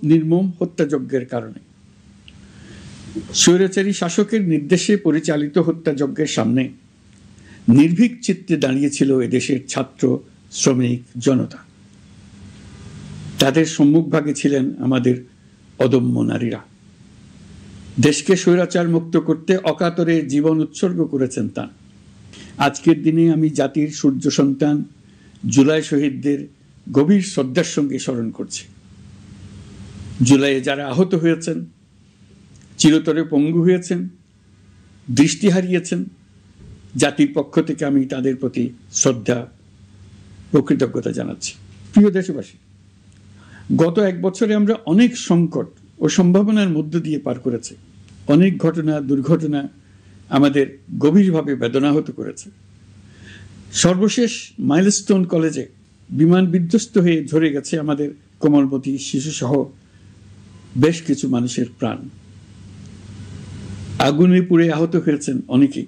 নির্মম হত্যাযজ্ঞের কারণে। স্বৈরাচারী শাসকের নির্দেশে পরিচালিত হত্যাযজ্ঞের সামনে নির্ভীক চিত্তে দাঁড়িয়েছিল এদেশের ছাত্র, শ্রমিক, জনতা। তাদের সম্মুখভাগে ছিলেন আমাদের অদম্য নারীরা। দেশকে স্বৈরাচার মুক্ত করতে অকাতরে জীবন উৎসর্গ করেছেন তাঁরা। আজকের দিনে আমি জাতির সূর্য সন্তান জুলাই শহীদদের গভীর শ্রদ্ধার সঙ্গে স্মরণ করছি। জুলাইয়ে যারা আহত হয়েছেন, চিরতরে পঙ্গু হয়েছেন, দৃষ্টি হারিয়েছেন, জাতির পক্ষ থেকে আমি তাদের প্রতি শ্রদ্ধা ও কৃতজ্ঞতা জানাচ্ছি। প্রিয় দেশবাসী, গত এক বছরে আমরা অনেক সংকট ও সম্ভাবনার মধ্য দিয়ে পার করেছি। অনেক ঘটনা, দুর্ঘটনা আমাদের গভীরভাবে বেদনাহত করেছে। সর্বশেষ মাইলস্টোন কলেজে বিমান বিধ্বস্ত হয়ে ঝরে গেছে আমাদের কোমলমতি শিশুসহ বেশ কিছু মানুষের প্রাণ। আগুনে পুড়ে আহত হয়েছেন অনেকেই।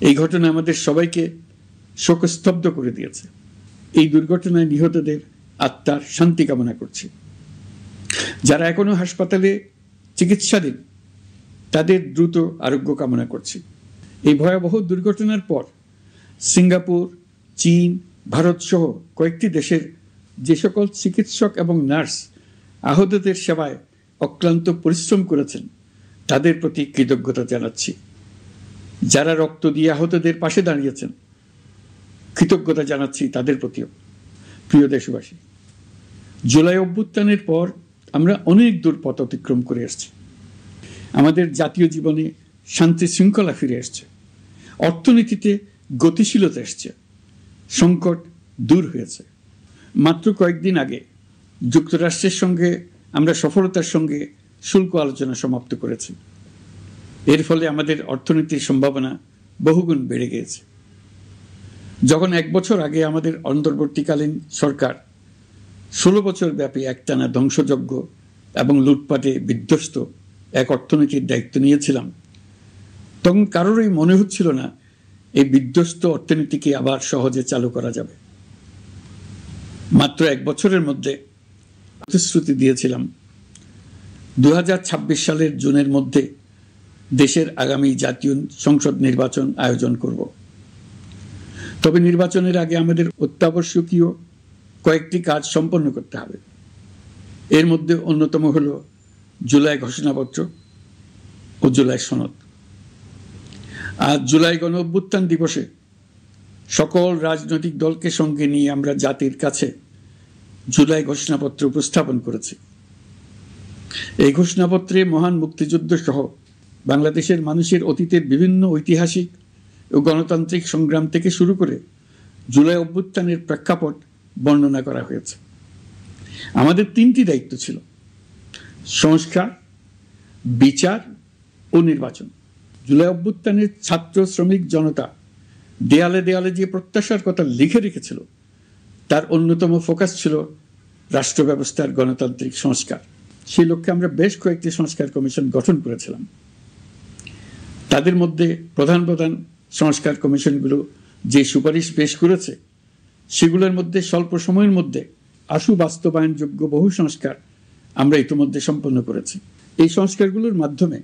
এই ঘটনা আমাদের সবাইকে শোকস্তব্ধ করে দিয়েছে। এই দুর্ঘটনায় নিহতদের আত্মার শান্তি কামনা করছি। যারা এখনো হাসপাতালে চিকিৎসাধীন তাদের দ্রুত আরোগ্য কামনা করছি। এই ভয়াবহ দুর্ঘটনার পর সিঙ্গাপুর, চীন, ভারত সহ কয়েকটি দেশের যে সকল চিকিৎসক এবং নার্স আহতদের সেবায় অক্লান্ত পরিশ্রম করেছেন তাদের প্রতি কৃতজ্ঞতা জানাচ্ছি। যারা রক্ত দিয়ে আহতদের পাশে দাঁড়িয়েছেন কৃতজ্ঞতা জানাচ্ছি তাদের প্রতিও। প্রিয় দেশবাসী, জুলাই অভ্যুত্থানের পর আমরা অনেক দূর পথ অতিক্রম করে এসেছি। আমাদের জাতীয় জীবনে শান্তি শৃঙ্খলা ফিরে এসছে, অর্থনীতিতে গতিশীলতা এসছে, সংকট দূর হয়েছে। মাত্র কয়েকদিন আগে যুক্তরাষ্ট্রের সঙ্গে আমরা সফলতার সঙ্গে শুল্ক আলোচনা সমাপ্ত করেছি। এর ফলে আমাদের অর্থনীতির সম্ভাবনা বহুগুণ বেড়ে গিয়েছে। যখন এক বছর আগে আমাদের অন্তর্বর্তীকালীন সরকার 16 বছর ব্যাপী একটানা ধ্বংসযজ্ঞ এবং লুটপাটে বিধ্বস্ত এক অর্থনীতির দায়িত্ব নিয়েছিলাম, তখন কারোরই মনে হচ্ছিল না এই বিধ্বস্ত অর্থনীতিকে আবার সহজে চালু করা যাবে। মাত্র এক বছরের মধ্যে প্রতিশ্রুতি দিয়েছিলাম 2026 সালের জুনের মধ্যে দেশের আগামী জাতীয় সংসদ নির্বাচন আয়োজন করব। তবে নির্বাচনের আগে আমাদের অত্যাবশ্যকীয় কয়েকটি কাজ সম্পন্ন করতে হবে। এর মধ্যে অন্যতম হল জুলাই ঘোষণাপত্র ও জুলাই সনদ। আজ জুলাই গণ অভ্যুত্থান দিবসে সকল রাজনৈতিক দলকে সঙ্গে নিয়ে আমরা জাতির কাছে জুলাই ঘোষণাপত্র উপস্থাপন করেছি। এই ঘোষণাপত্রে মহান মুক্তিযুদ্ধ সহ বাংলাদেশের মানুষের অতীতের বিভিন্ন ঐতিহাসিক ও গণতান্ত্রিক সংগ্রাম থেকে শুরু করে জুলাই অভ্যুত্থানের প্রেক্ষাপট বর্ণনা করা হয়েছে। আমাদের 3টি দায়িত্ব ছিল: সংস্কার, বিচার ও নির্বাচন। জুলাই অভ্যুত্থানের ছাত্র, শ্রমিক, জনতা দেয়ালে দেয়ালে যে প্রত্যাশার কথা লিখে রেখেছিল তার অন্যতম ফোকাস ছিল রাষ্ট্র ব্যবস্থার গণতান্ত্রিক সংস্কার। সেই লক্ষ্যে আমরা বেশ কয়েকটি সংস্কার কমিশন গঠন করেছিলাম। তাদের মধ্যে প্রধান প্রধান সংস্কার কমিশনগুলো যে সুপারিশ পেশ করেছে সেগুলোর মধ্যে স্বল্প সময়ের মধ্যে আশু বাস্তবায়নযোগ্য বহু সংস্কার আমরা ইতিমধ্যে সম্পন্ন করেছি। এই সংস্কারগুলোর মাধ্যমে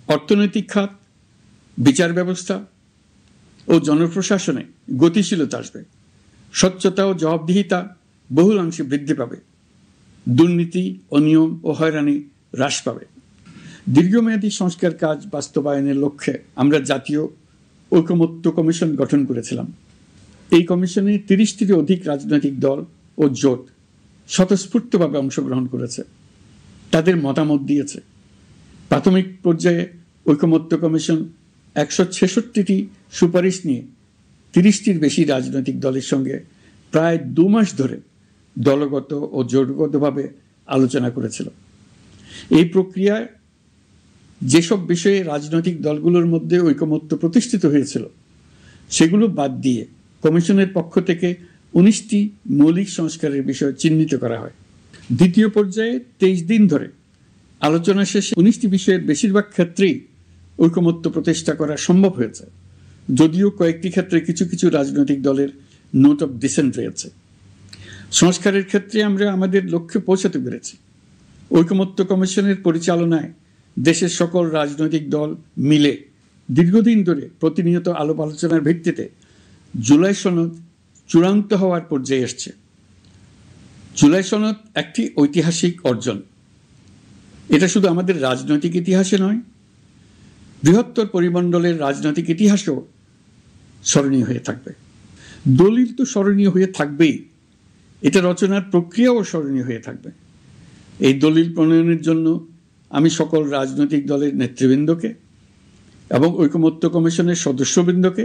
অর্থনৈতিক খাত, বিচার ব্যবস্থা ও জনপ্রশাসনে গতিশীলতা আসবে, স্বচ্ছতা ও জবাবদিহিতা বহুলাংশে বৃদ্ধি পাবে, দুর্নীতি, অনিয়ম ও হয়রানি হ্রাস পাবে। দীর্ঘমেয়াদী সংস্কার কাজ বাস্তবায়নের লক্ষ্যে আমরা জাতীয় ঐকমত্য কমিশন গঠন করেছিলাম। এই কমিশনে 30টিরও অধিক রাজনৈতিক দল ও জোট স্বতঃস্ফূর্তভাবে অংশগ্রহণ করেছে, তাদের মতামত দিয়েছে। প্রাথমিক পর্যায়ে ঐকমত্য কমিশন 166টি সুপারিশ নিয়ে 30টির বেশি রাজনৈতিক দলের সঙ্গে প্রায় 2 মাস ধরে দলগত ও জোটগতভাবে আলোচনা করেছিল। এই প্রক্রিয়ায় যেসব বিষয়ে রাজনৈতিক দলগুলোর মধ্যে ঐকমত্য প্রতিষ্ঠিত হয়েছিল সেগুলো বাদ দিয়ে কমিশনের পক্ষ থেকে 19টি মৌলিক সংস্কারের বিষয় চিহ্নিত করা হয়। দ্বিতীয় পর্যায়ে 23 দিন ধরে আলোচনা শেষে 19টি বিষয়ের বেশিরভাগ ক্ষেত্রেই ঐকমত্য প্রতিষ্ঠা করা সম্ভব হয়েছে, যদিও কয়েকটি ক্ষেত্রে কিছু কিছু রাজনৈতিক দলের নোট অফ ডিসেন্ট রয়েছে। সংস্কারের ক্ষেত্রে আমরা আমাদের লক্ষ্যে পৌঁছাতে পেরেছি। ঐকমত্য কমিশনের পরিচালনায় দেশের সকল রাজনৈতিক দল মিলে দীর্ঘদিন ধরে প্রতিনিয়ত আলাপ আলোচনার ভিত্তিতে জুলাই সনদ চূড়ান্ত হওয়ার পর্যায়ে এসছে। জুলাই সনদ একটি ঐতিহাসিক অর্জন। এটা শুধু আমাদের রাজনৈতিক ইতিহাসে নয়, বৃহত্তর পরিমণ্ডলের রাজনৈতিক ইতিহাসেও স্মরণীয় হয়ে থাকবে। দলিল তো স্মরণীয় হয়ে থাকবেই, এটা রচনার প্রক্রিয়াও স্মরণীয় হয়ে থাকবে। এই দলিল প্রণয়নের জন্য আমি সকল রাজনৈতিক দলের নেতৃবৃন্দকে এবং ঐকমত্য কমিশনের সদস্যবৃন্দকে,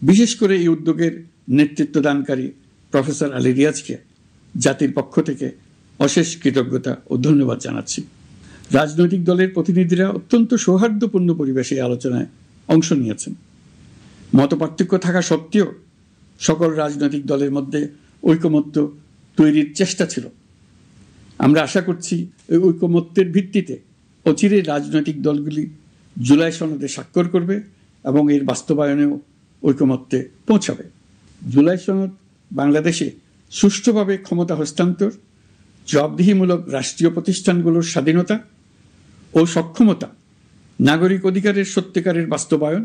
বিশেষ করে এই উদ্যোগের নেতৃত্ব দানকারী প্রফেসর আলী রিয়াজকে জাতির পক্ষ থেকে অশেষ কৃতজ্ঞতা ও ধন্যবাদ জানাচ্ছি। রাজনৈতিক দলের প্রতিনিধিরা অত্যন্ত সৌহার্দ্যপূর্ণ পরিবেশে আলোচনায় অংশ নিয়েছেন। মতপার্থক্য থাকা সত্ত্বেও সকল রাজনৈতিক দলের মধ্যে ঐকমত্য তৈরির চেষ্টা ছিল। আমরা আশা করছি এই ঐকমত্যের ভিত্তিতে অচিরে রাজনৈতিক দলগুলি জুলাই সনদে স্বাক্ষর করবে এবং এর বাস্তবায়নেও ঐকমত্যে পৌঁছাবে। জুলাই সনদ বাংলাদেশে সুষ্ঠুভাবে ক্ষমতা হস্তান্তর, জবাবদিহিমূলক রাষ্ট্রীয় প্রতিষ্ঠানগুলোর স্বাধীনতা ও সক্ষমতা, নাগরিক অধিকারের সত্যিকারের বাস্তবায়ন,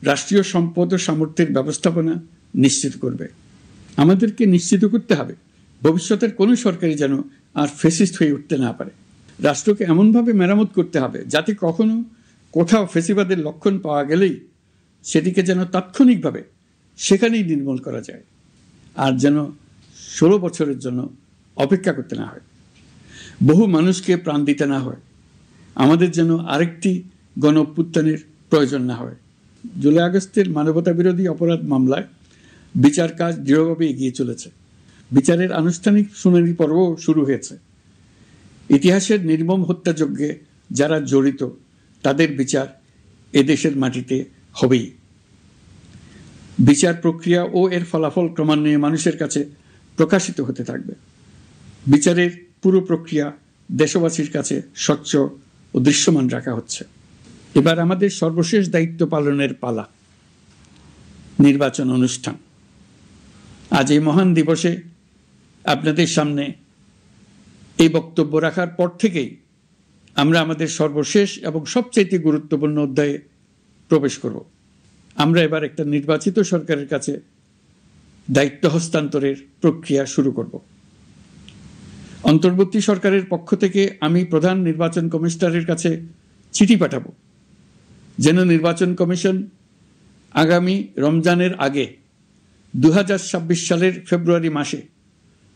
রাষ্ট্রীয় সম্পদ ও সামর্থ্যের ব্যবস্থাপনা নিশ্চিত করবে। আমাদেরকে নিশ্চিত করতে হবে ভবিষ্যতের কোনো সরকারই যেন আর ফ্যাসিস্ট হয়ে উঠতে না পারে। রাষ্ট্রকে এমনভাবে মেরামত করতে হবে যাতে কখনো কোথাও ফ্যাসিবাদের লক্ষণ পাওয়া গেলেই সেটিকে যেন তাৎক্ষণিকভাবে সেখানেই নির্মূল করা যায়, আর যেন 16 বছরের জন্য অপেক্ষা করতে না হয়, বহু মানুষকে প্রাণ দিতে না হয়, আমাদের যেন আরেকটি গণ অভ্যুত্থানের প্রয়োজন না হয়। জুলাই আগস্টের মানবতা বিরোধী অপরাধ মামলায় বিচার কাজ দৃঢ়ভাবে এগিয়ে চলেছে। বিচারের আনুষ্ঠানিক শুনানি পর্বও শুরু হয়েছে। ইতিহাসের নির্মম হত্যাযজ্ঞে যারা জড়িত তাদের বিচার এদেশের মাটিতে হবেই। বিচার প্রক্রিয়া ও এর ফলাফল ক্রমান্বয়ে মানুষের কাছে প্রকাশিত হতে থাকবে। বিচারের পুরো প্রক্রিয়া দেশবাসীর কাছে স্বচ্ছ ও দৃশ্যমান রাখা হচ্ছে। এবার আমাদের সর্বশেষ দায়িত্ব পালনের পালা, নির্বাচন অনুষ্ঠান। আজ এই মহান দিবসে আপনাদের সামনে এই বক্তব্য রাখার পর থেকেই আমরা আমাদের সর্বশেষ এবং সবচেয়ে গুরুত্বপূর্ণ অধ্যায়ে প্রবেশ করব। আমরা এবার একটা নির্বাচিত সরকারের কাছে দায়িত্ব হস্তান্তরের প্রক্রিয়া শুরু করব। অন্তর্বর্তী সরকারের পক্ষ থেকে আমি প্রধান নির্বাচন কমিশনারের কাছে চিঠি পাঠাবো যেন নির্বাচন কমিশন আগামী রমজানের আগে 2026 সালের ফেব্রুয়ারি মাসে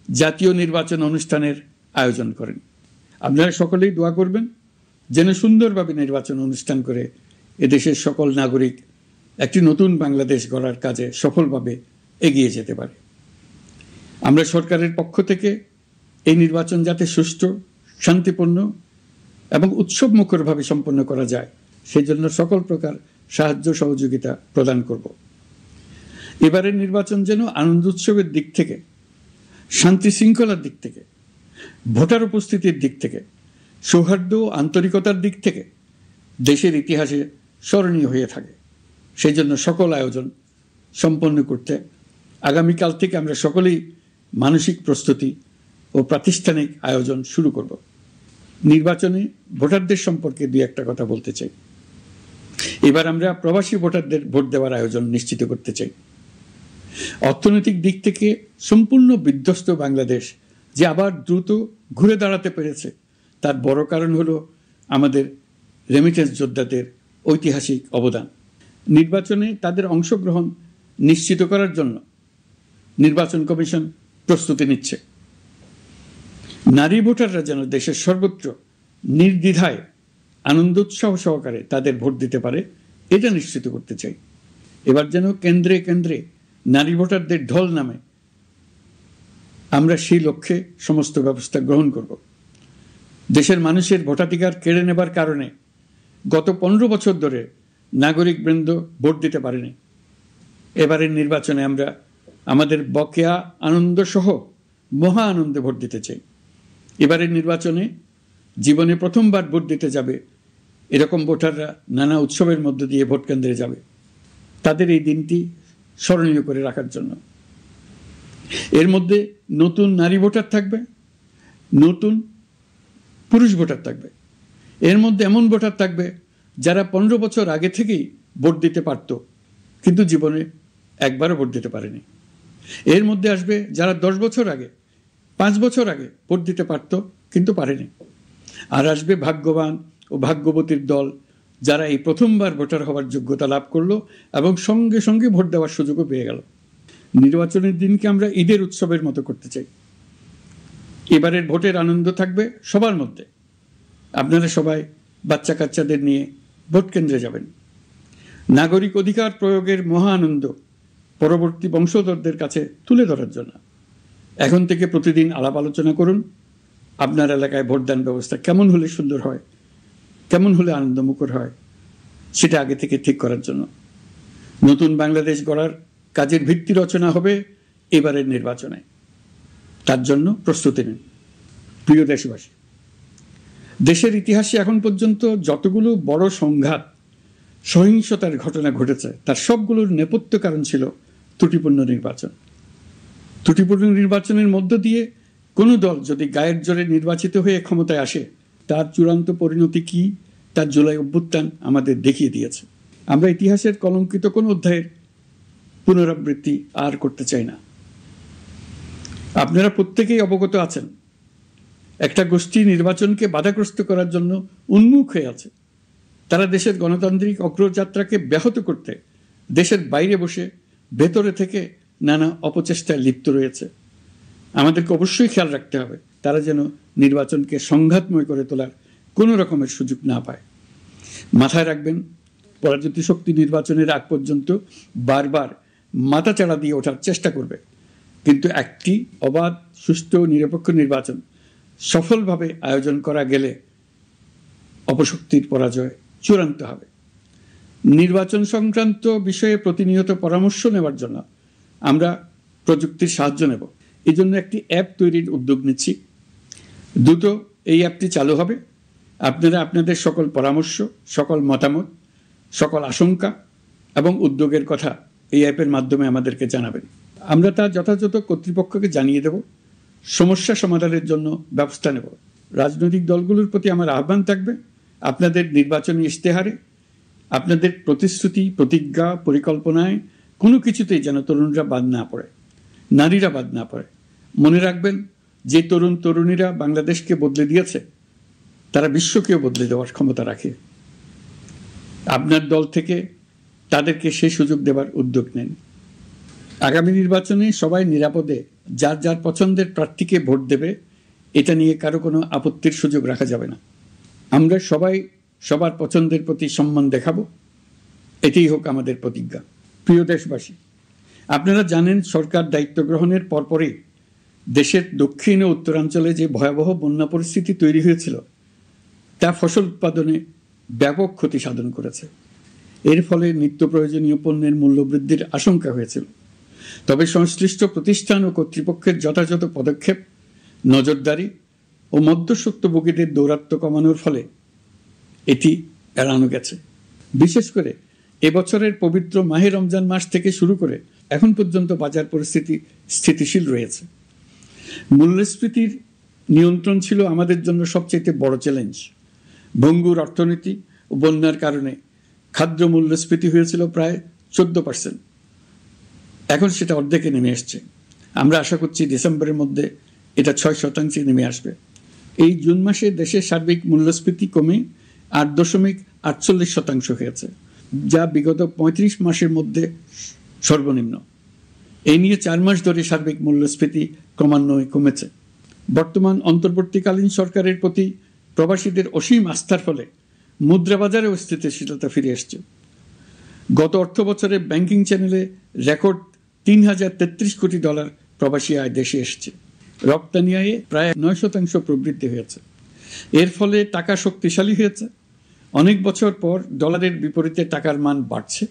জাতীয় নির্বাচন অনুষ্ঠানের আয়োজন করেন। আপনারা সকলেই দোয়া করবেন যেন সুন্দরভাবে নির্বাচন অনুষ্ঠান করে এদেশের সকল নাগরিক একটি নতুন বাংলাদেশ গড়ার কাজে সফলভাবে এগিয়ে যেতে পারে। আমরা সরকারের পক্ষ থেকে এই নির্বাচন যাতে সুষ্ঠু, শান্তিপূর্ণ এবং উৎসবমুখরভাবে সম্পন্ন করা যায় সেজন্য সকল প্রকার সাহায্য সহযোগিতা প্রদান করব। এবারের নির্বাচন যেন আনন্দ উৎসবের দিক থেকে, শান্তি শৃঙ্খলার দিক থেকে, ভোটার উপস্থিতির দিক থেকে, সৌহার্দ্য ও আন্তরিকতার দিক থেকে দেশের ইতিহাসে স্মরণীয় হয়ে থাকে। সেই জন্য সকল আয়োজন সম্পন্ন করতে আগামীকাল থেকে আমরা সকলেই মানসিক প্রস্তুতি ও প্রাতিষ্ঠানিক আয়োজন শুরু করব। নির্বাচনে ভোটারদের সম্পর্কে দুই একটা কথা বলতে চাই। এবার আমরা প্রবাসী ভোটারদের ভোট দেওয়ার আয়োজন নিশ্চিত করতে চাই। অর্থনৈতিক দিক থেকে সম্পূর্ণ বিধ্বস্ত বাংলাদেশ যে আবার দ্রুত ঘুরে দাঁড়াতে পেরেছে তার বড় কারণ হলো আমাদের রেমিটেন্স যোদ্ধাদের ঐতিহাসিক অবদান। নির্বাচনে তাদের অংশগ্রহণ নিশ্চিত করার জন্য নির্বাচন কমিশন প্রস্তুতি নিচ্ছে। নারী ভোটাররা যেন দেশের সর্বত্র নির্দ্বিধায় আনন্দোৎসাহ সহকারে তাদের ভোট দিতে পারে এটা নিশ্চিত করতে চাই। এবার যেন কেন্দ্রে কেন্দ্রে নারী ভোটারদের ঢল নামে, আমরা সেই লক্ষ্যে সমস্ত ব্যবস্থা গ্রহণ করব। দেশের মানুষের ভোটাধিকার কেড়ে নেবার কারণে গত 15 বছর ধরে নাগরিকবৃন্দ ভোট দিতে পারেনি। এবারের নির্বাচনে আমরা আমাদের বকেয়া আনন্দ সহ মহা আনন্দে ভোট দিতে চাই। এবারের নির্বাচনে জীবনে প্রথমবার ভোট দিতে যাবে এরকম ভোটাররা নানা উৎসবের মধ্য দিয়ে ভোট কেন্দ্রে যাবে, তাদের এই দিনটি স্মরণীয় করে রাখার জন্য। এর মধ্যে নতুন নারী ভোটার থাকবে, নতুন পুরুষ ভোটার থাকবে। এর মধ্যে এমন ভোটার থাকবে যারা 15 বছর আগে থেকেই ভোট দিতে পারত, কিন্তু জীবনে একবারও ভোট দিতে পারেনি। এর মধ্যে আসবে যারা 10 বছর আগে, 5 বছর আগে ভোট দিতে পারত কিন্তু পারেনি। আর আসবে ভাগ্যবান ও ভাগ্যবতীর দল, যারা এই প্রথমবার ভোটার হওয়ার যোগ্যতা লাভ করলো এবং সঙ্গে সঙ্গে ভোট দেওয়ার সুযোগও পেয়ে গেল। নির্বাচনের দিনকে আমরা ঈদের উৎসবের মতো করতে চাই। এবারের ভোটের আনন্দ থাকবে সবার মধ্যে। আপনারা সবাই বাচ্চা কাচ্চাদের নিয়ে ভোট কেন্দ্রে যাবেন। নাগরিক অধিকার প্রয়োগের মহা আনন্দ পরবর্তী বংশধরদের কাছে তুলে ধরার জন্য এখন থেকে প্রতিদিন আলাপ আলোচনা করুন। আপনার এলাকায় ভোটদান ব্যবস্থা কেমন হলে সুন্দর হয়, কেমন হলে আনন্দমুখর হয়, সেটা আগে থেকে ঠিক করার জন্য। নতুন বাংলাদেশ গড়ার কাজের ভিত্তি রচনা হবে এবারের নির্বাচনে। তার জন্য প্রস্তুতি নিন। প্রিয় দেশবাসী, দেশের ইতিহাসে এখন পর্যন্ত যতগুলো বড় সংঘাত, সহিংসতার ঘটনা ঘটেছে, তার সবগুলোর নেপথ্য কারণ ছিল ত্রুটিপূর্ণ নির্বাচন। ত্রুটিপূর্ণ নির্বাচনের মধ্য দিয়ে কোনো দল যদি গায়ের জোরে নির্বাচিত হয়ে ক্ষমতায় আসে, তার চূড়ান্ত পরিণতি কি, তার জুলাই অভ্যুত্থান আমাদের দেখিয়ে দিয়েছে। আমরা ইতিহাসের কলঙ্কিত কোনো অধ্যায়ের পুনরাবৃত্তি আর করতে চাই না। আপনারা প্রত্যেকেই অবগত আছেন, একটা গোষ্ঠী নির্বাচনকে বাধাগ্রস্ত করার জন্য উন্মুখ হয়ে আছে। তারা দেশের গণতান্ত্রিক অগ্রযাত্রাকে ব্যাহত করতে দেশের বাইরে বসে ভেতরে থেকে নানা অপচেষ্টায় লিপ্ত রয়েছে। আমাদেরকে অবশ্যই খেয়াল রাখতে হবে তারা যেন নির্বাচনকে সংঘাতময় করে তোলার কোনো রকমের সুযোগ না পায়। মাথায় রাখবেন, পরাজিত শক্তি নির্বাচনের আগ পর্যন্ত বারবার মাথাচাড়া দিয়ে ওঠার চেষ্টা করবে, কিন্তু একটি অবাধ, সুষ্ঠু, নিরপেক্ষ নির্বাচন সফলভাবে আয়োজন করা গেলে অপশক্তির পরাজয় চূড়ান্ত হবে। নির্বাচন সংক্রান্ত বিষয়ে প্রতিনিয়ত পরামর্শ নেওয়ার জন্য আমরা প্রযুক্তির সাহায্য নেব। এই জন্য একটি অ্যাপ তৈরির উদ্যোগ নিচ্ছি। দ্রুত এই অ্যাপটি চালু হবে। আপনারা আপনাদের সকল পরামর্শ, সকল মতামত, সকল আশঙ্কা এবং উদ্যোগের কথা এই অ্যাপের মাধ্যমে আমাদেরকে জানাবেন। আমরা তা যথাযথ কর্তৃপক্ষকে জানিয়ে দেব, সমস্যা সমাধানের জন্য ব্যবস্থা নেব। রাজনৈতিক দলগুলোর প্রতি আমার আহ্বান থাকবে, আপনাদের নির্বাচনী ইশতেহারে, আপনাদের প্রতিশ্রুতি, প্রতিজ্ঞা, পরিকল্পনায় কোনো কিছুতেই যেন তরুণরা বাদ না পড়ে, নারীরা বাদ না পড়ে। মনে রাখবেন, যে তরুণ তরুণীরা বাংলাদেশকে বদলে দিয়েছে, তারা বিশ্বকেও বদলে দেওয়ার ক্ষমতা রাখে। আপনার দল থেকে তাদেরকে সেই সুযোগ দেওয়ার উদ্যোগ নেন। আগামী নির্বাচনে সবাই নিরাপদে যার যার পছন্দের প্রার্থীকে ভোট দেবে, এটা নিয়ে কারো কোনো আপত্তির সুযোগ রাখা যাবে না। আমরা সবাই সবার পছন্দের প্রতি সম্মান দেখাবো, এটাই হোক আমাদের প্রতিজ্ঞা। প্রিয় দেশবাসী, আপনারা জানেন, সরকার দায়িত্ব গ্রহণের পরপরই দেশের দক্ষিণ ও উত্তরাঞ্চলে যে ভয়াবহ বন্যা পরিস্থিতি তৈরি হয়েছিল, তা ফসল উৎপাদনে ব্যাপক ক্ষতি সাধন করেছে। এর ফলে নিত্য প্রয়োজনীয় পণ্যের মূল্যবৃদ্ধির আশঙ্কা হয়েছিল। তবে সংশ্লিষ্ট প্রতিষ্ঠান ও কর্তৃপক্ষের যথাযথ পদক্ষেপ, নজরদারি ও মধ্যস্বত্বভোগীদের দৌরাত্ম্য কমানোর ফলে এটি এড়ানো গেছে। বিশেষ করে এবছরের পবিত্র মাহে রমজান মাস থেকে শুরু করে এখন পর্যন্ত বাজার পরিস্থিতি স্থিতিশীল রয়েছে। মূল্যস্ফীতির নিয়ন্ত্রণ ছিল আমাদের জন্য সবচেয়ে বড় চ্যালেঞ্জ। ভঙ্গুর অর্থনীতি ও বন্যার কারণে খাদ্য মূল্যস্ফীতি হয়েছিল প্রায় 14%। এখন সেটা অর্ধেকে নেমে আসছে। আমরা আশা করছি ডিসেম্বরের মধ্যে এটা 6% নেমে আসবে। এই জুন মাসে দেশের সার্বিক মূল্যস্ফীতি কমে 8.48% হয়েছে, যা বিগত 35 মাসের মধ্যে সর্বনিম্ন। এই নিয়ে 4 মাস ধরে সার্বিক মূল্যস্ফীতি ক্রমান্বয়ে কমেছে। বর্তমান অন্তর্বর্তীকালীন সরকারের প্রতি প্রবাসীদের অসীম আস্থার ফলে মুদ্রাবাজারেও স্থিতিশীলতা ফিরে এসছে। গত অর্থ বছরে ব্যাংকিং চ্যানেলে রেকর্ড $3033 কোটি প্রবাসী আয় দেশে এসছে। রপ্তানি আয়ে প্রায় 9% প্রবৃদ্ধি হয়েছে। এর ফলে টাকা শক্তিশালী হয়েছে। অনেক বছর পর ডলারের বিপরীতে টাকার মান বাড়ছে।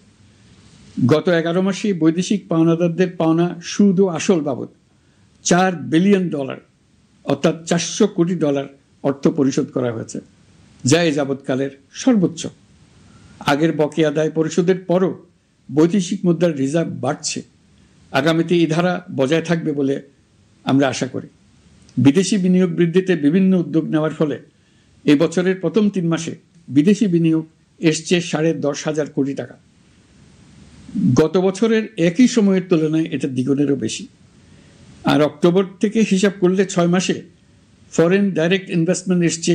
গত 11 মাসে বৈদেশিক পাওনাদারদের পাওনা সুদ ও আসল বাবদ $4 বিলিয়ন, অর্থাৎ $400 কোটি অর্থ পরিশোধ করা হয়েছে, যা এ যাবৎকালের সর্বোচ্চ। আগের বকেয়া আদায় পরিশোধের পরও বৈদেশিক মুদ্রার রিজার্ভ বাড়ছে। আগামীতে এই ধারা বজায় থাকবে বলে আমরা আশা করি। বিদেশি বিনিয়োগ বৃদ্ধিতে বিভিন্ন উদ্যোগ নেওয়ার ফলে এই বছরের প্রথম 3 মাসে বিদেশি বিনিয়োগ এসছে 10,500 কোটি টাকা। গত বছরের একই সময়ের তুলনায় এটা দ্বিগুণেরও বেশি। আর অক্টোবর থেকে হিসাব করলে 6 মাসে ফরেন ডাইরেক্ট ইনভেস্টমেন্ট এসছে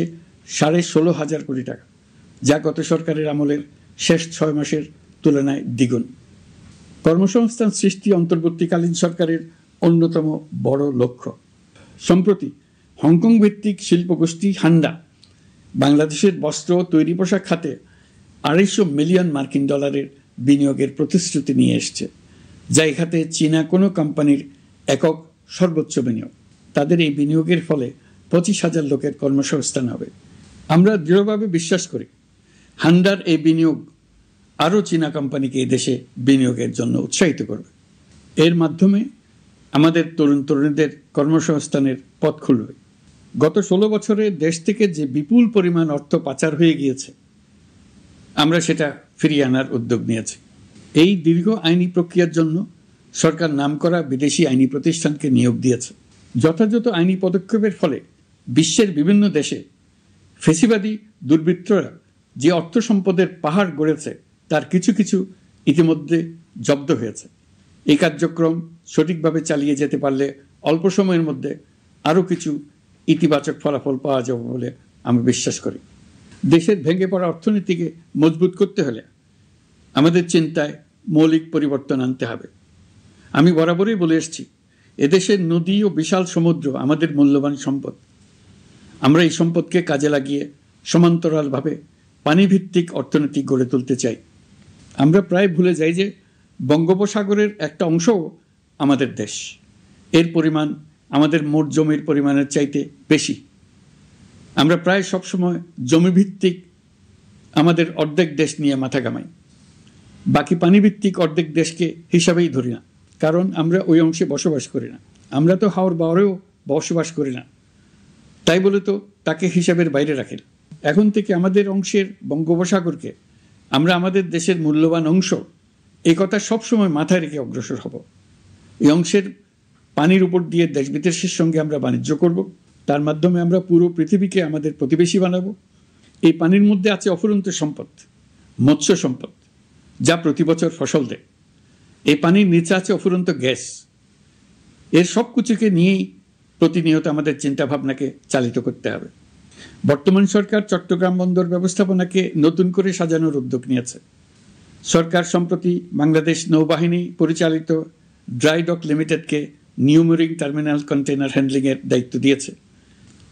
16,500 কোটি টাকা, যা গত সরকারের আমলের শেষ 6 মাসের তুলনায় দ্বিগুণ। কর্মসংস্থান সৃষ্টি অন্তর্বর্তীকালীন সরকারের অন্যতম বড় লক্ষ্য। সম্প্রতি হংকং ভিত্তিক শিল্পগোষ্ঠী হান্ডা বাংলাদেশের বস্ত্র ও তৈরি পোশাক খাতে $250 মিলিয়ন বিনিয়োগের প্রতিশ্রুতি নিয়ে এসছে, যা এই খাতে চীনা কোনো কোম্পানির একক সর্বোচ্চ বিনিয়োগ। তাদের এই বিনিয়োগের ফলে 25,000 লোকের কর্মসংস্থান হবে। আমরা দৃঢ়ভাবে বিশ্বাস করি হান্ডার এই বিনিয়োগ আরও চীনা কোম্পানিকে এই দেশে বিনিয়োগের জন্য উৎসাহিত করবে। এর মাধ্যমে আমাদের তরুণ তরুণীদের কর্মসংস্থানের পথ খুলবে। গত 16 বছরে দেশ থেকে যে বিপুল পরিমাণ অর্থ পাচার হয়ে গিয়েছে, আমরা সেটা ফিরিয়ে আনার উদ্যোগ নিয়েছি। এই দীর্ঘ আইনি প্রক্রিয়ার জন্য সরকার নামকরা বিদেশি আইনি প্রতিষ্ঠানকে নিয়োগ দিয়েছে। যথাযথ আইনি পদক্ষেপের ফলে বিশ্বের বিভিন্ন দেশে ফেসিবাদী দুর্বৃত্তরা যে অর্থ সম্পদের পাহাড় গড়েছে তার কিছু কিছু ইতিমধ্যে জব্দ হয়েছে। এই কার্যক্রম সঠিকভাবে চালিয়ে যেতে পারলে অল্প সময়ের মধ্যে আরও কিছু ইতিবাচক ফলাফল পাওয়া যাবে বলে আমি বিশ্বাস করি। দেশের ভেঙে পড়া অর্থনীতিকে মজবুত করতে হলে আমাদের চিন্তায় মৌলিক পরিবর্তন আনতে হবে। আমি বরাবরই বলে এসেছি, এদেশের নদী ও বিশাল সমুদ্র আমাদের মূল্যবান সম্পদ। আমরা এই সম্পদকে কাজে লাগিয়ে সমান্তরালভাবে পানিভিত্তিক অর্থনীতি গড়ে তুলতে চাই। আমরা প্রায় ভুলে যাই যে বঙ্গোপসাগরের একটা অংশও আমাদের দেশ। এর পরিমাণ আমাদের মোট জমির পরিমাণের চাইতে বেশি। আমরা প্রায় সবসময় জমিভিত্তিক আমাদের অর্ধেক দেশ নিয়ে মাথা ঘামাই, বাকি পানিভিত্তিক অর্ধেক দেশকে হিসাবেই ধরি না, কারণ আমরা ওই অংশে বসবাস করি না। আমরা তো হাওর বাওরেও বসবাস করি না, তাই বলে তো তাকে হিসাবের বাইরে রাখি না। এখন থেকে আমাদের অংশের বঙ্গোপসাগরকে আমরা আমাদের দেশের মূল্যবান অংশ, এই কথা সবসময় মাথায় রেখে অগ্রসর হব। এই অংশের পানির উপর দিয়ে দেশ বিদেশের সঙ্গে আমরা বাণিজ্য করব, তার মাধ্যমে আমরা পুরো পৃথিবীকে আমাদের প্রতিবেশী বানাবো। এই পানির মধ্যে আছে অফুরন্ত সম্পদ, মৎস্য সম্পদ, যা প্রতি বছর ফসল দেয়। এই পানির নিচে আছে অফুরন্ত গ্যাস। এর সব কিছুকে নিয়েই প্রতিনিয়ত আমাদের চিন্তাভাবনাকে চালিত করতে হবে। বর্তমান সরকার চট্টগ্রাম বন্দর ব্যবস্থাপনাকে নতুন করে সাজানোর উদ্যোগ নিয়েছে। সরকার সম্প্রতি বাংলাদেশ নৌবাহিনী পরিচালিত ড্রাই ডক লিমিটেডকে নিউ মুরিং টার্মিনাল কন্টেইনার হ্যান্ডলিংয়ের দায়িত্ব দিয়েছে।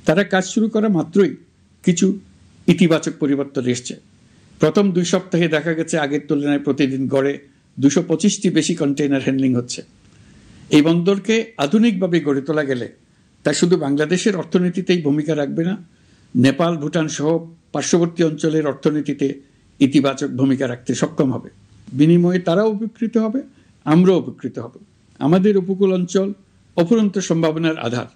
তারা কাজ শুরু করা মাত্রই কিছু ইতিবাচক পরিবর্তন এসছে। প্রথম 2 সপ্তাহে দেখা গেছে আগের তুলনায় প্রতিদিন গড়ে 225টি বেশি কন্টেইনার হ্যান্ডলিং হচ্ছে। এই বন্দরকে আধুনিকভাবে গড়ে তোলা গেলে তা শুধু বাংলাদেশের অর্থনীতিতেই ভূমিকা রাখবে না, নেপাল, ভুটান সহ পার্শ্ববর্তী অঞ্চলের অর্থনীতিতে ইতিবাচক ভূমিকা রাখতে সক্ষম হবে। বিনিময়ে তারাও উপকৃত হবে, আমরাও উপকৃত হব। আমাদের উপকূল অঞ্চল অফুরন্ত সম্ভাবনার আধার।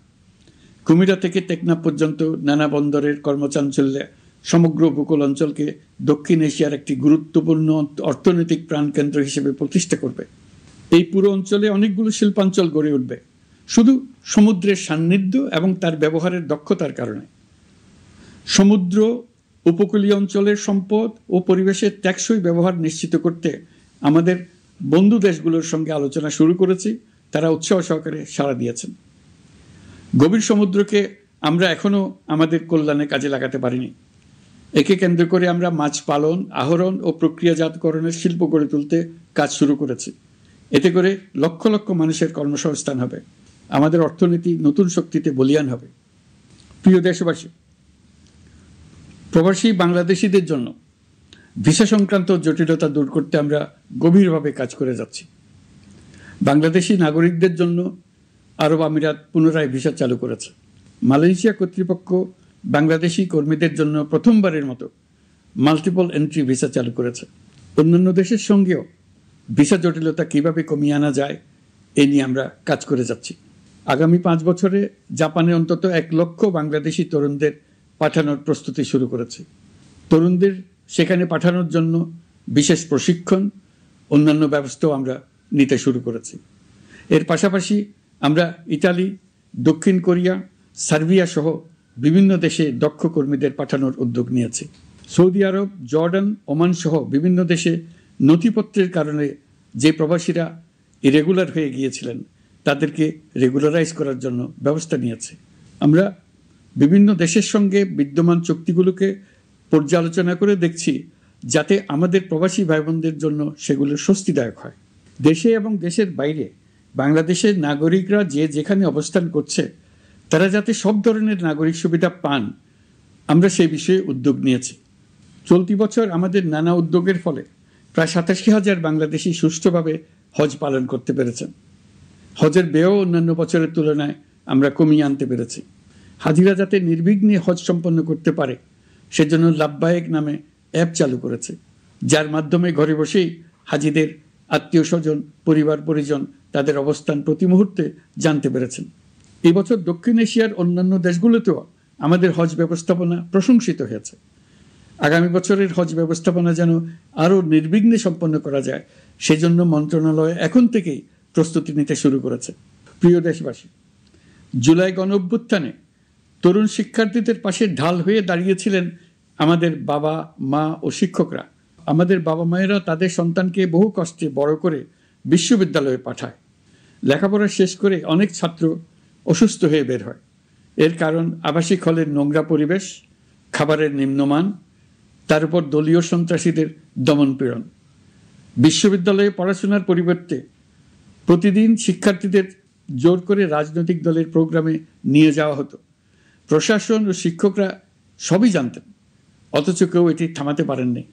কুমিরা থেকে টেকনাফ পর্যন্ত নানা বন্দরের কর্মচাঞ্চল্যে সমগ্র উপকূল অঞ্চলকে দক্ষিণ এশিয়ার একটি গুরুত্বপূর্ণ অর্থনৈতিক প্রাণকেন্দ্র হিসেবে প্রতিষ্ঠা করবে। এই পুরো অঞ্চলে অনেকগুলো শিল্পাঞ্চল গড়ে উঠবে শুধু সমুদ্রের সান্নিধ্য এবং তার ব্যবহারের দক্ষতার কারণে। সমুদ্র উপকূলীয় অঞ্চলের সম্পদ ও পরিবেশের টেকসই ব্যবহার নিশ্চিত করতে আমাদের বন্ধু দেশগুলোর সঙ্গে আলোচনা শুরু করেছি। তারা উৎসাহ সহকারে সাড়া দিয়েছেন। গভীর সমুদ্রকে আমরা এখনও আমাদের কল্যাণে কাজে লাগাতে পারিনি। একে কেন্দ্র করে আমরা মাছ পালন, আহরণ ও প্রক্রিয়াজাতকরণের শিল্প গড়ে তুলতে কাজ শুরু করেছি। এতে করে লক্ষ লক্ষ মানুষের কর্মসংস্থান হবে, আমাদের অর্থনীতি নতুন শক্তিতে বলীয়ান হবে। প্রিয় দেশবাসী, প্রবাসী বাংলাদেশিদের জন্য ভিসা সংক্রান্ত জটিলতা দূর করতে আমরা গভীরভাবে কাজ করে যাচ্ছি। বাংলাদেশি নাগরিকদের জন্য আরব আমিরাত পুনরায় ভিসা চালু করেছে। মালয়েশিয়া কর্তৃপক্ষ বাংলাদেশি কর্মীদের জন্য প্রথমবারের মতো মাল্টিপল এন্ট্রি ভিসা চালু করেছে। অন্যান্য দেশের সঙ্গেও ভিসা জটিলতা কীভাবে কমিয়ে আনা যায় এ নিয়ে আমরা কাজ করে যাচ্ছি। আগামী 5 বছরে জাপানে অন্তত 1 লক্ষ বাংলাদেশি তরুণদের পাঠানোর প্রস্তুতি শুরু করেছে। তরুণদের সেখানে পাঠানোর জন্য বিশেষ প্রশিক্ষণ, অন্যান্য ব্যবস্থাও আমরা নিতে শুরু করেছি। এর পাশাপাশি আমরা ইতালি, দক্ষিণ কোরিয়া, সার্বিয়া সহ বিভিন্ন দেশে দক্ষ কর্মীদের পাঠানোর উদ্যোগ নিয়েছে। সৌদি আরব, জর্ডান, ওমান সহ বিভিন্ন দেশে নথিপত্রের কারণে যে প্রবাসীরা ইরেগুলার হয়ে গিয়েছিলেন তাদেরকে রেগুলারাইজ করার জন্য ব্যবস্থা নিয়েছে। আমরা বিভিন্ন দেশের সঙ্গে বিদ্যমান চুক্তিগুলোকে পর্যালোচনা করে দেখছি যাতে আমাদের প্রবাসী ভাই বোনদের জন্য সেগুলো স্বস্তিদায়ক হয়। দেশে এবং দেশের বাইরে বাংলাদেশের নাগরিকরা যে যেখানে অবস্থান করছে তারা যাতে সব ধরনের নাগরিক সুবিধা পান, আমরা সেই বিষয়ে উদ্যোগ নিয়েছি। চলতি বছর আমাদের নানা উদ্যোগের ফলে প্রায় ৮৭,০০০ বাংলাদেশি সুষ্ঠুভাবে হজ পালন করতে পেরেছেন। হজের ব্যয়ও অন্যান্য বছরের তুলনায় আমরা কমিয়ে আনতে পেরেছি। হাজিরা যাতে নির্বিঘ্নে হজ সম্পন্ন করতে পারে সেজন্য লাব্বায়েক নামে অ্যাপ চালু করেছে, যার মাধ্যমে ঘরে বসেই হাজিদের আত্মীয় স্বজন, পরিবার পরিজন তাদের অবস্থান প্রতি মুহূর্তে জানতে পেরেছেন। এই বছর দক্ষিণ এশিয়ার অন্যান্য দেশগুলোতেও আমাদের হজ ব্যবস্থাপনা প্রশংসিত হয়েছে। আগামী বছরের হজ ব্যবস্থাপনা যেন আরও নির্বিঘ্নে সম্পন্ন করা যায় সেজন্য মন্ত্রণালয় এখন থেকেই প্রস্তুতি নিতে শুরু করেছে। প্রিয় দেশবাসী, জুলাই গণঅভ্যুত্থানে তরুণ শিক্ষার্থীদের পাশে ঢাল হয়ে দাঁড়িয়েছিলেন আমাদের বাবা মা ও শিক্ষকরা। আমাদের বাবা মায়েরা তাদের সন্তানকে বহু কষ্টে বড় করে বিশ্ববিদ্যালয়ে পাঠায়। লেখাপড়া শেষ করে অনেক ছাত্র অসুস্থ হয়ে বের হয়। এর কারণ আবাসিক হলের নোংরা পরিবেশ, খাবারের নিম্নমান, তার উপর দলীয় সন্ত্রাসীদের দমনপীড়ন। বিশ্ববিদ্যালয়ে পড়াশোনার পরিবর্তে প্রতিদিন শিক্ষার্থীদের জোর করে রাজনৈতিক দলের প্রোগ্রামে নিয়ে যাওয়া হতো। প্রশাসন ও শিক্ষকরা সবই জানতেন, অথচ কেউ এটি থামাতে পারেননি,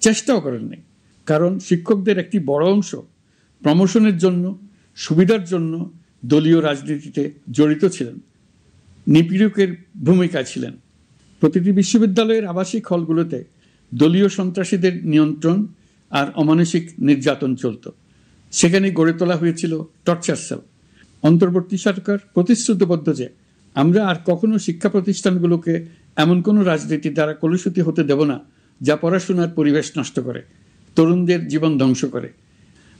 চেষ্টাও করেননি। কারণ শিক্ষকদের একটি বড় অংশ প্রমোশনের জন্য, সুবিধার জন্য দলীয় রাজনীতিতে জড়িত ছিলেন, নিপীড়কের ভূমিকায় ছিলেন। প্রতিটি বিশ্ববিদ্যালয়ের আবাসিক হলগুলোতে দলীয় সন্ত্রাসীদের নিয়ন্ত্রণ আর অমানসিক নির্যাতন চলত। সেখানে গড়ে তোলা হয়েছিল টর্চার সেল। অন্তর্বর্তী সরকার প্রতিশ্রুতিবদ্ধ যে আমরা আর কখনো শিক্ষা প্রতিষ্ঠানগুলোকে এমন কোনো রাজনীতি দ্বারা কলুষিত হতে দেব না যা পড়াশোনার পরিবেশ নষ্ট করে, তরুণদের জীবন ধ্বংস করে।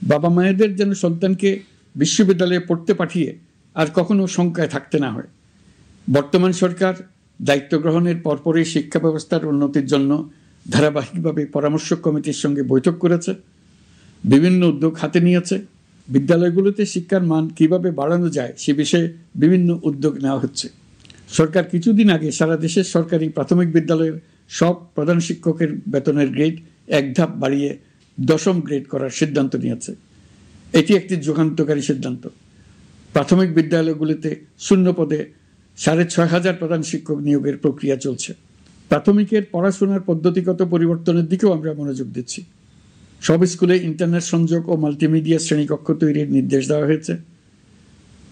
বাবা মায়েদের যেন সন্তানকে বিশ্ববিদ্যালয়ে পড়তে পাঠিয়ে আর কখনো শঙ্কায় থাকতে না হয়। বর্তমান সরকার দায়িত্ব গ্রহণের পরপরই শিক্ষা ব্যবস্থার উন্নতির জন্য ধারাবাহিকভাবে পরামর্শ কমিটির সঙ্গে বৈঠক করেছে, বিভিন্ন উদ্যোগ হাতে নিয়েছে। বিদ্যালয়গুলোতে শিক্ষার মান কিভাবে বাড়ানো যায় সে বিষয়ে বিভিন্ন উদ্যোগ নেওয়া হচ্ছে। সরকার কিছুদিন আগে সারা দেশের সরকারি প্রাথমিক বিদ্যালয়ের সব প্রধান শিক্ষকের বেতনের গ্রেড এক ধাপ বাড়িয়ে 10ম গ্রেড করার সিদ্ধান্ত নিয়েছে। এটি একটি যুগান্তকারী সিদ্ধান্ত। প্রাথমিক বিদ্যালয়গুলিতে শূন্য পদে 6,500 প্রধান শিক্ষক নিয়োগের প্রক্রিয়া চলছে। প্রাথমিকের পড়াশোনার পদ্ধতিগত পরিবর্তনের দিকেও আমরা মনোযোগ দিচ্ছি। সব স্কুলে ইন্টারনেট সংযোগ ও মাল্টিমিডিয়া শ্রেণীকক্ষ তৈরির নির্দেশ দেওয়া হয়েছে।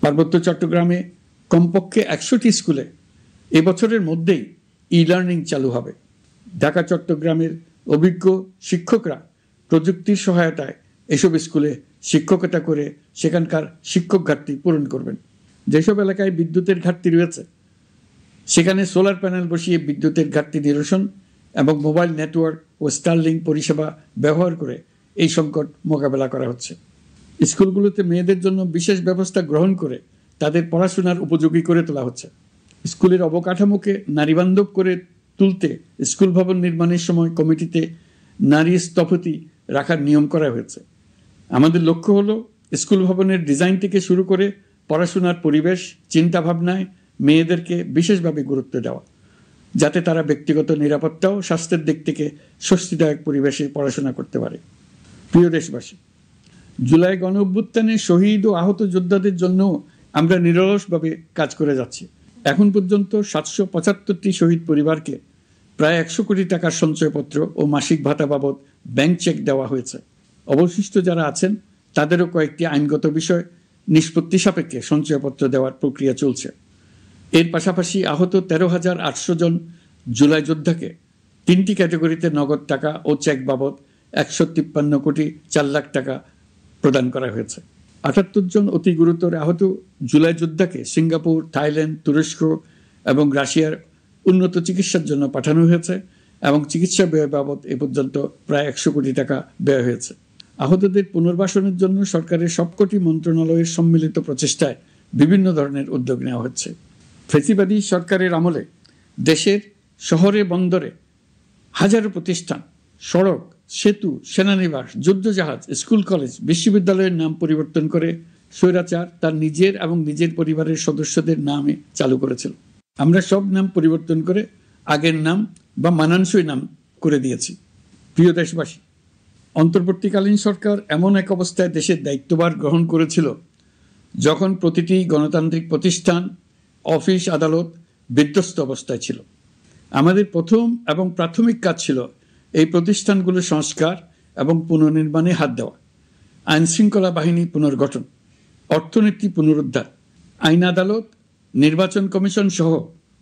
পার্বত্য চট্টগ্রামে কমপক্ষে 100টি স্কুলে এবছরের মধ্যেই ই-লার্নিং চালু হবে। ঢাকা চট্টগ্রামের অভিজ্ঞ শিক্ষকরা প্রযুক্তির সহায়তায় এসব স্কুলে শিক্ষকতা করে সেখানকার শিক্ষক ঘাটতি পূরণ করবেন। যেসব এলাকায় বিদ্যুতের ঘাটতি রয়েছে সেখানে সোলার প্যানেল বসিয়ে বিদ্যুতের ঘাটতি নিরসন এবং মোবাইল নেটওয়ার্ক ও স্টারলিংক পরিষেবা ব্যবহার করে এই সংকট মোকাবেলা করা হচ্ছে। স্কুলগুলোতে মেয়েদের জন্য বিশেষ ব্যবস্থা গ্রহণ করে তাদের পড়াশোনার উপযোগী করে তোলা হচ্ছে। স্কুলের অবকাঠামোকে নারীবান্ধব করে তুলতে স্কুল ভবন নির্মাণের সময় কমিটিতে নারী স্থপতি রাখার নিয়ম করা হয়েছে। আমাদের লক্ষ্য হলো স্কুল ভবনের ডিজাইন থেকে শুরু করে পড়াশোনার পরিবেশ চিন্তাভাবনায় মেয়েদেরকে বিশেষভাবে গুরুত্ব দেওয়া, যাতে তারা ব্যক্তিগত নিরাপত্তা ও স্বাস্থ্যের দিক থেকে স্বস্তিদায়ক পরিবেশে পড়াশোনা করতে পারে। প্রিয় দেশবাসী, জুলাই গণঅভ্যুত্থানে শহীদ ও আহত যোদ্ধাদের জন্য আমরা নিরলসভাবে কাজ করে যাচ্ছি। এখন পর্যন্ত 775টি শহীদ পরিবারকে প্রায় 100 কোটি টাকার সঞ্চয়পত্র ও মাসিক ভাতা বাবদ ব্যাংক চেক দেওয়া হয়েছে। অবশিষ্ট যারা আছেন তাদেরও কয়েকটি আইনগত বিষয় নিষ্পত্তি সাপেক্ষে সঞ্চয়পত্র দেওয়ার প্রক্রিয়া চলছে। এর পাশাপাশি আহত 13,800 জন জুলাই যোদ্ধাকে 3টি ক্যাটাগরিতে নগদ টাকা ও চেক বাবদ 153 কোটি 4 লাখ টাকা প্রদান করা হয়েছে। 78 জন অতি গুরুতর আহত জুলাই যোদ্ধাকে সিঙ্গাপুর, থাইল্যান্ড, তুরস্ক এবং রাশিয়ার উন্নত চিকিৎসার জন্য পাঠানো হয়েছে এবং চিকিৎসা ব্যয় বাবদ এ পর্যন্ত প্রায় 100 কোটি টাকা ব্যয় হয়েছে। আহতদের পুনর্বাসনের জন্য সরকারের সবকটি মন্ত্রণালয়ের সম্মিলিত প্রচেষ্টায় বিভিন্ন ধরনের উদ্যোগ নেওয়া হচ্ছে। ফ্যাসিবাদী সরকারের আমলে দেশের শহরে বন্দরে হাজারো প্রতিষ্ঠান, সড়ক, সেতু, সেনানিবাস, যুদ্ধজাহাজ, স্কুল, কলেজ, বিশ্ববিদ্যালয়ের নাম পরিবর্তন করে স্বৈরাচার তার নিজের এবং নিজের পরিবারের সদস্যদের নামে চালু করেছিল। আমরা সব নাম পরিবর্তন করে আগের নাম বা মানানসই নাম করে দিয়েছি। প্রিয় দেশবাসী, অন্তর্বর্তীকালীন সরকার এমন এক অবস্থায় দেশের দায়িত্বভার গ্রহণ করেছিল যখন প্রতিটি গণতান্ত্রিক প্রতিষ্ঠান, অফিস, আদালত বিধ্বস্ত অবস্থায় ছিল। আমাদের প্রথম এবং প্রাথমিক কাজ ছিল এই প্রতিষ্ঠানগুলো সংস্কার এবং পুনর্নির্মাণে হাত দেওয়া, আইনশৃঙ্খলা বাহিনী পুনর্গঠন, অর্থনীতি পুনরুদ্ধার, আইন আদালত, নির্বাচন কমিশন সহ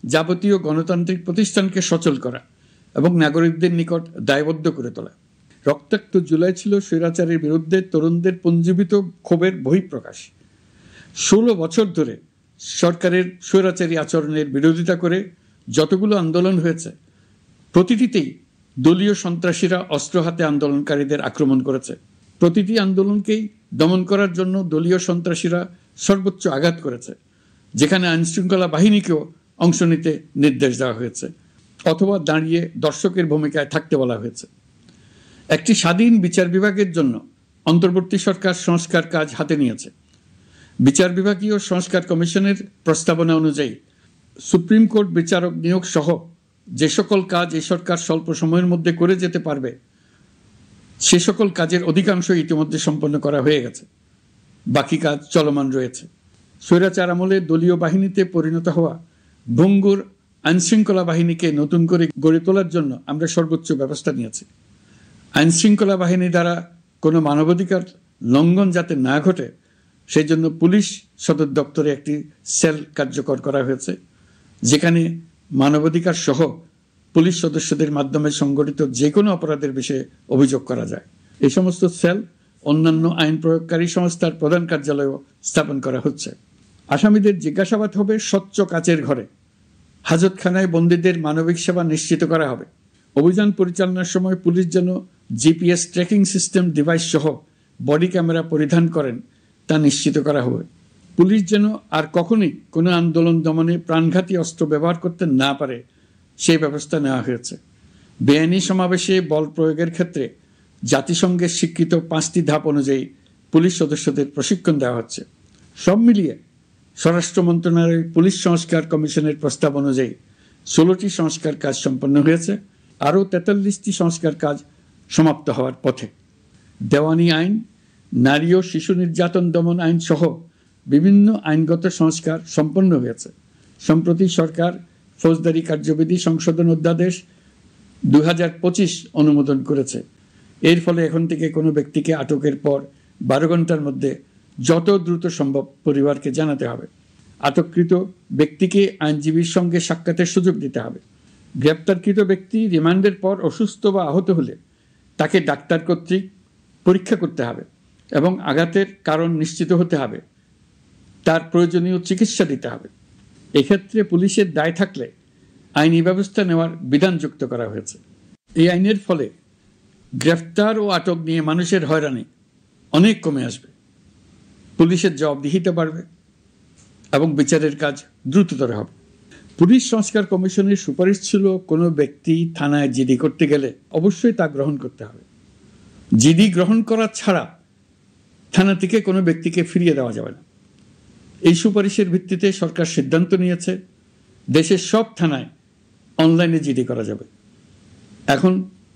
যাবতীয় গণতান্ত্রিক প্রতিষ্ঠানকে সচল করা এবং নাগরিকদের নিকট দায়বদ্ধ করে তোলা। রক্তাক্ত জুলাই ছিল স্বৈরাচারের বিরুদ্ধে তরুণদের পুঞ্জীবিত ক্ষোভের বহিঃপ্রকাশ। 16 বছর ধরে সরকারের স্বৈরাচারী আচরণের বিরোধিতা করে যতগুলো আন্দোলন হয়েছে, প্রতিটিতেই দলীয় সন্ত্রাসীরা অস্ত্র হাতে আন্দোলনকারীদের আক্রমণ করেছে। প্রতিটি আন্দোলনকেই দমন করার জন্য দলীয় সন্ত্রাসীরা সর্বোচ্চ আঘাত করেছে, যেখানে আইনশৃঙ্খলা বাহিনীকেও অংশ নিতে নির্দেশ দেওয়া হয়েছে অথবা দাঁড়িয়ে দর্শকের ভূমিকায় থাকতে বলা হয়েছে। একটি স্বাধীন বিচার বিভাগের জন্য অন্তর্বর্তী সরকার সংস্কার কাজ হাতে নিয়েছে। বিচার বিভাগীয় সংস্কার কমিশনের প্রস্তাবনা অনুযায়ী সুপ্রিম কোর্ট বিচারক নিয়োগ সহ যে সকল কাজ এই সরকার স্বল্প সময়ের মধ্যে করে যেতে পারবে, সে সকল কাজের অধিকাংশ ইতিমধ্যে সম্পন্ন করা হয়ে গেছে। বাকি কাজ চলমান রয়েছে। স্বৈরাচার আমলে দলীয় বাহিনীতে পরিণত হওয়া ভঙ্গুর আইনশৃঙ্খলা বাহিনীকে নতুন করে গড়ে তোলার জন্য আমরা সর্বোচ্চ ব্যবস্থা নিয়েছি। আইনশৃঙ্খলা বাহিনী দ্বারা কোনো মানবাধিকার লঙ্ঘন যাতে না ঘটে, সেই জন্য পুলিশ সদর দপ্তরে একটি সেল কার্যকর করা হয়েছে, যেখানে মানবাধিকার সহ পুলিশ সদস্যদের মাধ্যমে সংগঠিত যে কোনো অপরাধের বিষয়ে অভিযোগ করা যায়। এই সমস্ত সেল অন্যান্য আইন প্রয়োগকারী সংস্থার প্রধান কার্যালয়েও স্থাপন করা হচ্ছে। আসামিদের জিজ্ঞাসাবাদ হবে স্বচ্ছ কাচের ঘরে। হাজতখানায় বন্দীদের মানবিক সেবা নিশ্চিত করা হবে। অভিযান পরিচালনার সময় পুলিশ যেন জিপিএস ট্র্যাকিং সিস্টেম ডিভাইস সহ বডি ক্যামেরা পরিধান করেন তা নিশ্চিত করা হবে। পুলিশ যেন আর কখনোই কোনো আন্দোলন দমনে প্রাণঘাতী অস্ত্র ব্যবহার করতে না পারে, সেই ব্যবস্থা নেওয়া হয়েছে। বেআইনি সমাবেশে বল প্রয়োগের ক্ষেত্রে জাতিসংঘের স্বীকৃত 5টি ধাপ অনুযায়ী পুলিশ সদস্যদের প্রশিক্ষণ দেওয়া হচ্ছে। সব মিলিয়ে স্বরাষ্ট্র মন্ত্রণালয়ের পুলিশ সংস্কার কমিশনের প্রস্তাব অনুযায়ী 16টি সংস্কার কাজ সম্পন্ন হয়েছে। আরও 43টি সংস্কার কাজ সমাপ্ত হওয়ার পথে। দেওয়ানি আইন, নারী ও শিশু নির্যাতন দমন আইন সহ বিভিন্ন আইনগত সংস্কার সম্পন্ন হয়েছে। সম্প্রতি সরকার ফৌজদারি কার্যবিধি সংশোধন অধ্যাদেশ 2025 অনুমোদন করেছে। এর ফলে এখন থেকে কোনো ব্যক্তিকে আটকের পর 12 ঘন্টার মধ্যে যত দ্রুত সম্ভব পরিবারকে জানাতে হবে। আটককৃত ব্যক্তিকে আইনজীবীর সঙ্গে সাক্ষাতের সুযোগ দিতে হবে। গ্রেপ্তারকৃত ব্যক্তি রিমান্ডের পর অসুস্থ বা আহত হলে তাকে ডাক্তার কর্তৃক পরীক্ষা করতে হবে এবং আঘাতের কারণ নিশ্চিত হতে হবে। তার প্রয়োজনীয় চিকিৎসা দিতে হবে। এক্ষেত্রে পুলিশের দায় থাকলে আইনি ব্যবস্থা নেওয়ার বিধান যুক্ত করা হয়েছে। এই আইনের ফলে গ্রেফতার ও আটক নিয়ে মানুষের হয়রানি অনেক কমে আসবে। পুলিশের জবাবদিহিতা বাড়বে এবং বিচারের কাজ দ্রুততর হবে। পুলিশ সংস্কার কমিশনের সুপারিশ ছিল কোনো ব্যক্তি থানায় জিডি করতে গেলে অবশ্যই তা গ্রহণ করতে হবে। জিডি গ্রহণ করা ছাড়া থানা থেকে কোনো ব্যক্তিকে ফিরিয়ে দেওয়া যাবে না। এই সুপারিশের ভিত্তিতে সরকার সিদ্ধান্ত নিয়েছে দেশের সব থানায় অনলাইনে জিডি করা যাবে। এখন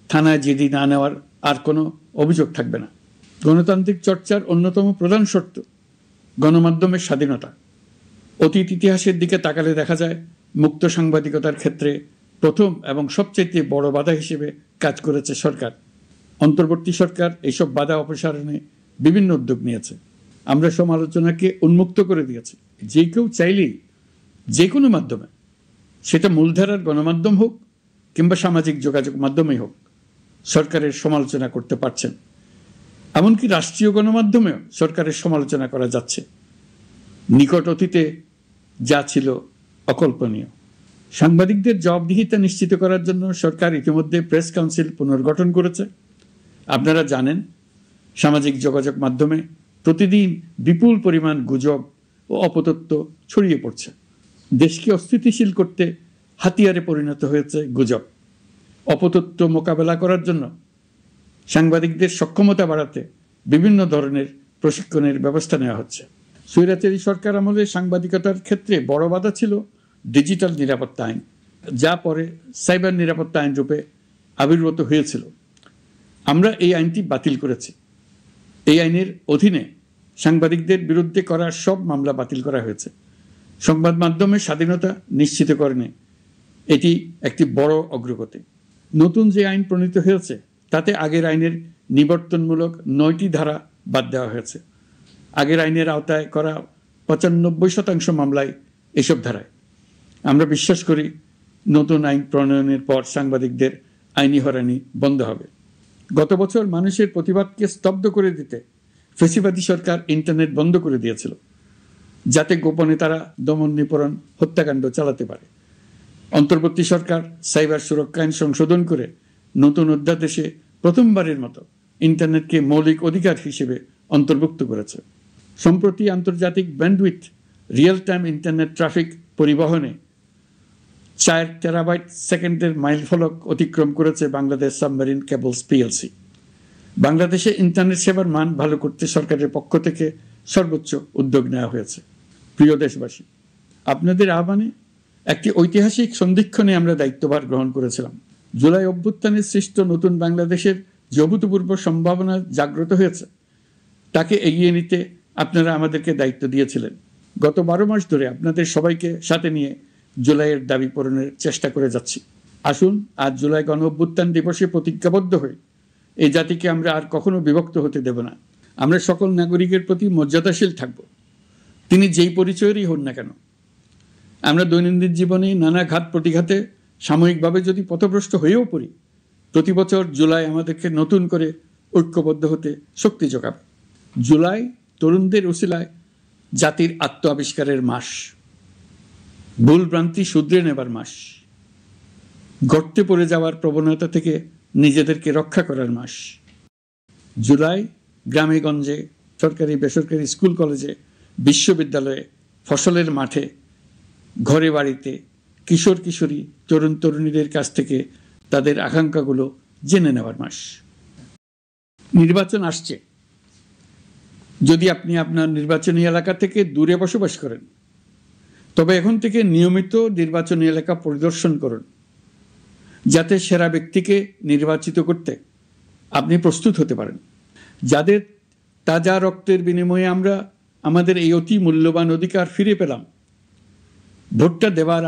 থানায় জিডি না নেওয়ার আর কোনো অভিযোগ থাকবে না। গণতান্ত্রিক চর্চার অন্যতম প্রধান শর্ত গণমাধ্যমের স্বাধীনতা। অতীত ইতিহাসের দিকে তাকালে দেখা যায় মুক্ত সাংবাদিকতার ক্ষেত্রে প্রথম এবং সবচেয়ে বড় বাধা হিসেবে কাজ করেছে সরকার। অন্তর্বর্তী সরকার এইসব বাধা অপসারণে বিভিন্ন উদ্যোগ নিয়েছে। আমরা সমালোচনাকে উন্মুক্ত করে দিয়েছি। যে কেউ চাইলেই যে কোনো মাধ্যমে, সেটা মূলধারার গণমাধ্যম হোক কিংবা সামাজিক যোগাযোগ মাধ্যমেই হোক, সরকারের সমালোচনা করতে পারছেন। এমনকি রাষ্ট্রীয় গণমাধ্যমেও সরকারের সমালোচনা করা যাচ্ছে। নিকট অতীতে যা ছিল অকল্পনীয়। সাংবাদিকদের জবাবদিহিতা নিশ্চিত করার জন্য সরকার ইতিমধ্যে প্রেস কাউন্সিল পুনর্গঠন করেছে। আপনারা জানেন, সামাজিক যোগাযোগ মাধ্যমে প্রতিদিন বিপুল পরিমাণ গুজব ও অপতথ্য ছড়িয়ে পড়ছে। দেশকে অস্থিতিশীল করতে হাতিয়ারে পরিণত হয়েছে গুজব। অপতথ্য মোকাবেলা করার জন্য সাংবাদিকদের সক্ষমতা বাড়াতে বিভিন্ন ধরনের প্রশিক্ষণের ব্যবস্থা নেওয়া হচ্ছে। স্বৈরাচারী সরকার আমলে সাংবাদিকতার ক্ষেত্রে বড় বাধা ছিল ডিজিটাল নিরাপত্তা আইন, যা পরে সাইবার নিরাপত্তা আইন রূপে আবির্ভূত হয়েছিল। আমরা এই আইনটি বাতিল করেছি। এই আইনের অধীনে সাংবাদিকদের বিরুদ্ধে করা সব মামলা বাতিল করা হয়েছে। সংবাদ মাধ্যমের স্বাধীনতা নিশ্চিতকরণে এটি একটি বড় অগ্রগতি। নতুন যে আইন প্রণীত হয়েছে তাতে আগের আইনের নিবর্তনমূলক 9টি ধারা বাদ দেওয়া হয়েছে। আগের আইনের আওতায় করা 95% মামলায় এসব ধারায়। আমরা বিশ্বাস করি নতুন আইন প্রণয়নের পর সাংবাদিকদের আইনি হয়রানি বন্ধ হবে। গত বছর মানুষের প্রতিবাদকে স্তব্ধ করে দিতে ফ্যাসিবাদী সরকার ইন্টারনেট বন্ধ করে দিয়েছিল, যাতে গোপনে তারা দমন নিপীড়ন হত্যাকাণ্ড চালাতে পারে। অন্তর্বর্তী সরকার সাইবার সুরক্ষা আইন সংশোধন করে নতুন অধ্যাদেশে প্রথমবারের মতো ইন্টারনেটকে মৌলিক অধিকার হিসেবে অন্তর্ভুক্ত করেছে। সম্প্রতি আন্তর্জাতিক bandwidth real time internet traffic পরিবহনে 4 টেরাবাইট সেকেন্ডের মাইলফলক অতিক্রম করেছে বাংলাদেশ সাবমেরিন কেবলস পিএলসি। বাংলাদেশে ইন্টারনেট সেবার মান ভালো করতে সরকারের পক্ষ থেকে সর্বোচ্চ উদ্যোগ নেওয়া হয়েছে। প্রিয় দেশবাসী, আপনাদের আহ্বানে একটি ঐতিহাসিক সন্ধিক্ষণে আমরা দায়িত্বভার গ্রহণ করেছিলাম। জুলাই অভ্যুত্থানের সৃষ্ট নতুন বাংলাদেশের যে অভূতপূর্ব সম্ভাবনা জাগ্রত হয়েছে তাকে এগিয়ে নিতে আপনারা আমাদেরকে দায়িত্ব দিয়েছিলেন। গত 12 মাস ধরে আপনাদের সবাইকে সাথে নিয়ে জুলাইয়ের দাবি পূরণের চেষ্টা করে যাচ্ছি। আসুন আজ জুলাই গণ অভ্যুত্থান দিবসে প্রতিজ্ঞাবদ্ধ হয়ে এই জাতিকে আমরা আর কখনো বিভক্ত হতে দেব না। আমরা সকল নাগরিকের প্রতি মর্যাদাশীল থাকব, তিনি যেই পরিচয়েরই হন না কেন। আমরা দৈনন্দিন জীবনে নানা ঘাত প্রতিঘাতে সাময়িকভাবে যদি পথভ্রষ্ট হয়েও পড়ি, প্রতি বছর জুলাই আমাদেরকে নতুন করে ঐক্যবদ্ধ হতে শক্তি যোগাবে। জুলাই তরুণদের উসিলায় জাতির আত্ম আবিষ্কারের মাস, ভুল ভ্রান্তি শুধরে নেবার মাস, গর্তে পড়ে যাওয়ার প্রবণতা থেকে নিজেদেরকে রক্ষা করার মাস। জুলাই গ্রামে গঞ্জে, সরকারি বেসরকারি স্কুল কলেজে, বিশ্ববিদ্যালয়ে, ফসলের মাঠে, ঘরে বাড়িতে কিশোর কিশোরী তরুণ তরুণীদের কাছ থেকে তাদের আকাঙ্ক্ষাগুলো জেনে নেওয়ার মাস। নির্বাচন আসছে। যদি আপনি আপনার নির্বাচনী এলাকা থেকে দূরে বসবাস করেন, তবে এখন থেকে নিয়মিত নির্বাচনী এলাকা পরিদর্শন করুন, যাতে সেরা ব্যক্তিকে নির্বাচিত করতে আপনি প্রস্তুত হতে পারেন। যাদের তাজা রক্তের বিনিময়ে আমরা আমাদের এই অতি মূল্যবান অধিকার ফিরে পেলাম, ভোটটা দেওয়ার